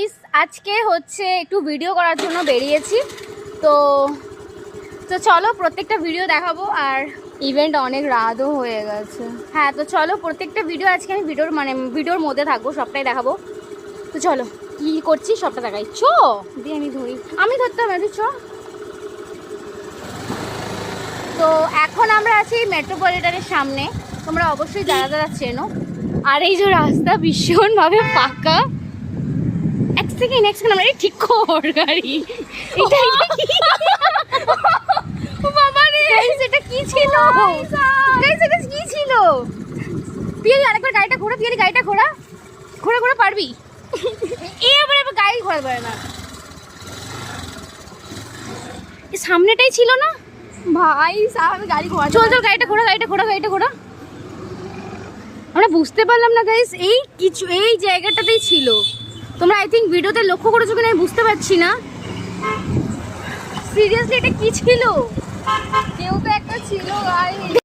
Guys, আজকে হচ্ছে একটু ভিডিও করার জন্য বেরিয়েছি। তো তো চলো প্রত্যেকটা ভিডিও দেখাবো। আর ইভেন্ট অনেক রাতও হয়ে গেছে। হ্যাঁ, তো চলো প্রত্যেকটা ভিডিও আজকে আমি ভিডিওর মধ্যে থাকবো, সবটাই দেখাবো। তো চলো কি করছি সবটা দেখাই। চো দিয়ে আমি ধরি, আমি ধরতে হবে, চ। তো এখন আমরা আছি মেট্রোপলিটনের সামনে, তোমরা অবশ্যই যারা যারা চেনো। আর এই যে রাস্তা ভীষণভাবে ফাঁকা। এক সেকেন্ড আমরা ঠিক কর গাড়ি। এটা কি ছিল? এটা কি ছিল? পিয়ালি আরেকবার গাড়িটা ঘোরা, পিয়ালি গাড়িটা ঘোরা, ঘোরা ঘোরা পারবি? এবার গাড়ি ঘোরা পারে না। সামনেটাই ছিল না ভাই, সামনে গাড়ি ঘোরা। চল চল গাড়িটা ঘোরা, গাড়িটা ঘোরা, গাড়িটা ঘোরা। আমরা বুঝতে পারলাম না গাইস, এই জায়গাটাতেই ছিল। তোমরা আই থিঙ্ক ভিডিওতে লক্ষ্য করেছো কিনা আমি বুঝতে পারছি না। সিরিয়াসলি এটা কি ছিল? কেউ তো একটা ছিল গাইস।